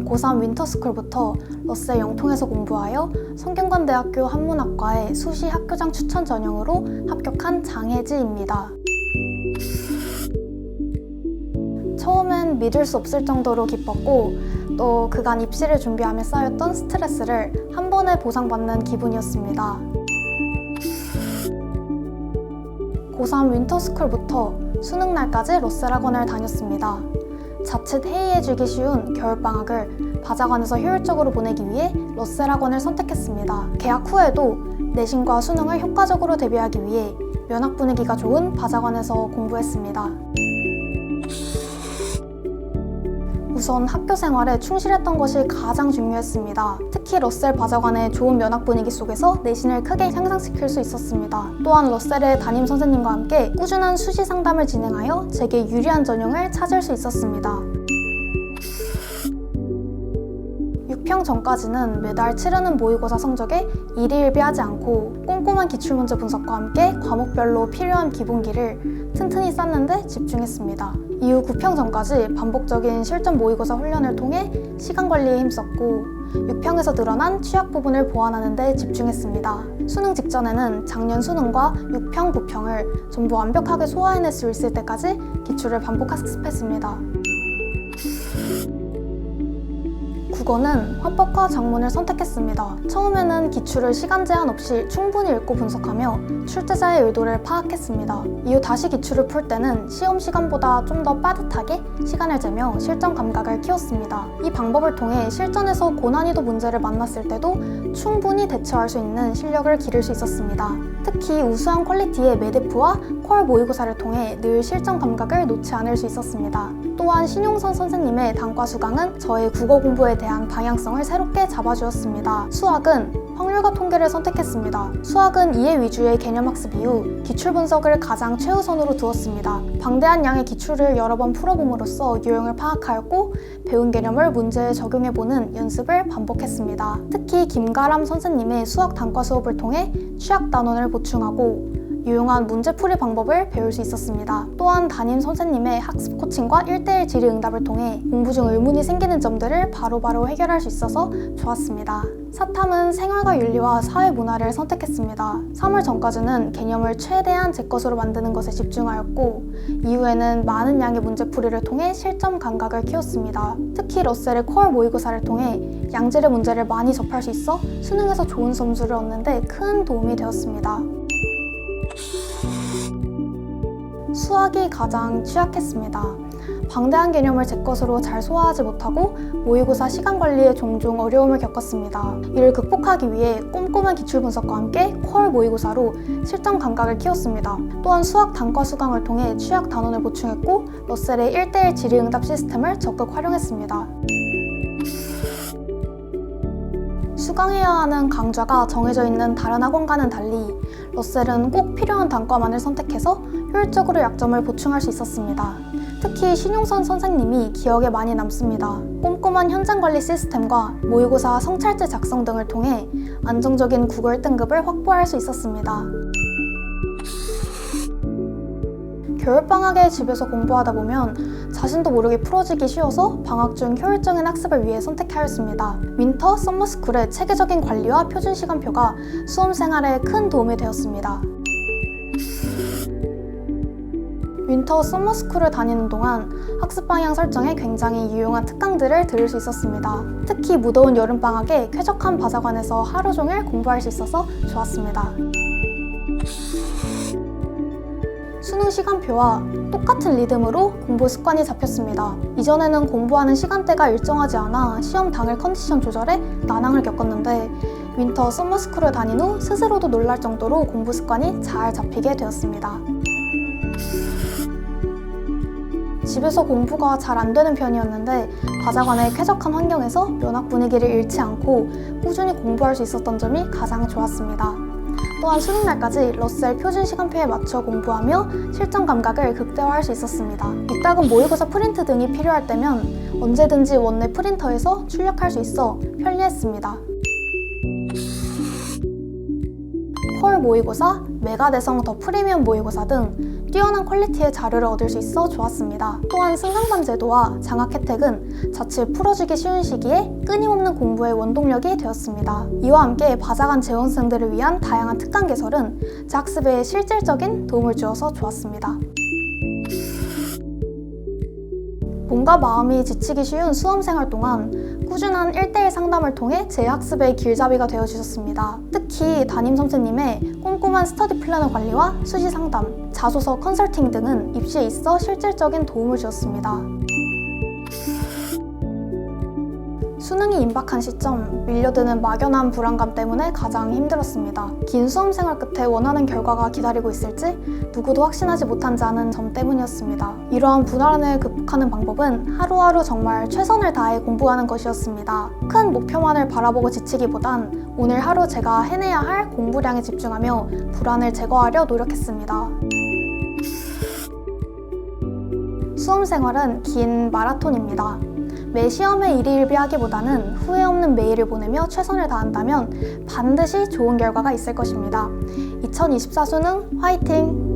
저는 고3 윈터스쿨부터 러셀 영통에서 공부하여 성균관대학교 한문학과의 수시 학교장 추천 전형으로 합격한 장혜지입니다. 처음엔 믿을 수 없을 정도로 기뻤고 또 그간 입시를 준비하며 쌓였던 스트레스를 한 번에 보상받는 기분이었습니다. 고3 윈터스쿨부터 수능날까지 러셀 학원을 다녔습니다. 자칫 해이해지기 쉬운 겨울방학을 바자관에서 효율적으로 보내기 위해 러셀 학원을 선택했습니다. 개학 후에도 내신과 수능을 효과적으로 대비하기 위해 면학 분위기가 좋은 바자관에서 공부했습니다. 우선 학교 생활에 충실했던 것이 가장 중요했습니다. 특히 러셀 바자관의 좋은 면학 분위기 속에서 내신을 크게 향상시킬 수 있었습니다. 또한 러셀의 담임 선생님과 함께 꾸준한 수시 상담을 진행하여 제게 유리한 전형을 찾을 수 있었습니다. 6평 전까지는 매달 치르는 모의고사 성적에 일희일비하지 않고 꼼꼼한 기출문제 분석과 함께 과목별로 필요한 기본기를 튼튼히 쌓는 데 집중했습니다. 이후 9평 전까지 반복적인 실전 모의고사 훈련을 통해 시간 관리에 힘썼고 6평에서 늘어난 취약 부분을 보완하는 데 집중했습니다. 수능 직전에는 작년 수능과 6평, 9평을 전부 완벽하게 소화해낼 수 있을 때까지 기출을 반복 학습했습니다. 국어는 화법과 작문을 선택했습니다. 처음에는 기출을 시간 제한 없이 충분히 읽고 분석하며 출제자의 의도를 파악했습니다. 이후 다시 기출을 풀 때는 시험 시간보다 좀 더 빠듯하게 시간을 재며 실전 감각을 키웠습니다. 이 방법을 통해 실전에서 고난이도 문제를 만났을 때도 충분히 대처할 수 있는 실력을 기를 수 있었습니다. 특히 우수한 퀄리티의 매대프와 콜 모의고사를 통해 늘 실전 감각을 놓지 않을 수 있었습니다. 또한 신용선 선생님의 단과 수강은 저의 국어 공부에 대한 방향성을 새롭게 잡아주었습니다. 수학은 확률과 통계를 선택했습니다. 수학은 이해 위주의 개념학습 이후 기출 분석을 가장 최우선으로 두었습니다. 방대한 양의 기출을 여러 번 풀어봄으로써 유형을 파악하였고 배운 개념을 문제에 적용해보는 연습을 반복했습니다. 특히 김가람 선생님의 수학 단과 수업을 통해 취약 단원을 보충하고 유용한 문제풀이 방법을 배울 수 있었습니다. 또한 담임 선생님의 학습 코칭과 1:1 질의응답을 통해 공부 중 의문이 생기는 점들을 바로바로 해결할 수 있어서 좋았습니다. 사탐은 생활과 윤리와 사회문화를 선택했습니다. 3월 전까지는 개념을 최대한 제 것으로 만드는 것에 집중하였고 이후에는 많은 양의 문제풀이를 통해 실전 감각을 키웠습니다. 특히 러셀의 콜 모의고사를 통해 양질의 문제를 많이 접할 수 있어 수능에서 좋은 점수를 얻는 데 큰 도움이 되었습니다. 수학이 가장 취약했습니다. 방대한 개념을 제 것으로 잘 소화하지 못하고 모의고사 시간 관리에 종종 어려움을 겪었습니다. 이를 극복하기 위해 꼼꼼한 기출 분석과 함께 콜 모의고사로 실전 감각을 키웠습니다. 또한 수학 단과 수강을 통해 취약 단원을 보충했고 러셀의 1:1 질의응답 시스템을 적극 활용했습니다. 수강해야 하는 강좌가 정해져 있는 다른 학원과는 달리 러셀은 꼭 필요한 단과만을 선택해서 효율적으로 약점을 보충할 수 있었습니다. 특히 신용선 선생님이 기억에 많이 남습니다. 꼼꼼한 현장 관리 시스템과 모의고사 성찰제 작성 등을 통해 안정적인 국어 1등급을 확보할 수 있었습니다. 겨울방학에 집에서 공부하다 보면 자신도 모르게 풀어지기 쉬워서 방학 중 효율적인 학습을 위해 선택하였습니다. 윈터, 서머스쿨의 체계적인 관리와 표준 시간표가 수험 생활에 큰 도움이 되었습니다. 윈터, 서머스쿨을 다니는 동안 학습 방향 설정에 굉장히 유용한 특강들을 들을 수 있었습니다. 특히 무더운 여름방학에 쾌적한 바자관에서 하루 종일 공부할 수 있어서 좋았습니다. 수능 시간표와 똑같은 리듬으로 공부 습관이 잡혔습니다. 이전에는 공부하는 시간대가 일정하지 않아 시험 당일 컨디션 조절에 난항을 겪었는데 윈터, 서머스쿨을 다닌 후 스스로도 놀랄 정도로 공부 습관이 잘 잡히게 되었습니다. 집에서 공부가 잘 안 되는 편이었는데 바자관의 쾌적한 환경에서 면학 분위기를 잃지 않고 꾸준히 공부할 수 있었던 점이 가장 좋았습니다. 또한 수능날까지 러셀 표준 시간표에 맞춰 공부하며 실전 감각을 극대화할 수 있었습니다. 이따금 모의고사 프린트 등이 필요할 때면 언제든지 원내 프린터에서 출력할 수 있어 편리했습니다. 콜 모의고사, 메가대성 더 프리미엄 모의고사 등 뛰어난 퀄리티의 자료를 얻을 수 있어 좋았습니다. 또한 승강반 제도와 장학 혜택은 자칫 풀어지기 쉬운 시기에 끊임없는 공부의 원동력이 되었습니다. 이와 함께 바자간 재원생들을 위한 다양한 특강 개설은 제 학습에 실질적인 도움을 주어서 좋았습니다. 몸과 마음이 지치기 쉬운 수험생활 동안 꾸준한 1대1 상담을 통해 제 학습의 길잡이가 되어주셨습니다. 특히 담임 선생님의 꼼꼼한 스터디 플래너 관리와 수시 상담, 자소서 컨설팅 등은 입시에 있어 실질적인 도움을 주었습니다. 수능이 임박한 시점, 밀려드는 막연한 불안감 때문에 가장 힘들었습니다. 긴 수험 생활 끝에 원하는 결과가 기다리고 있을지 누구도 확신하지 못한 자는 점 때문이었습니다. 이러한 불안을 극복하는 방법은 하루하루 정말 최선을 다해 공부하는 것이었습니다. 큰 목표만을 바라보고 지치기보단 오늘 하루 제가 해내야 할 공부량에 집중하며 불안을 제거하려 노력했습니다. 수험 생활은 긴 마라톤입니다. 매 시험에 일희일비하기보다는 후회 없는 매일을 보내며 최선을 다한다면 반드시 좋은 결과가 있을 것입니다. 2024 수능 화이팅!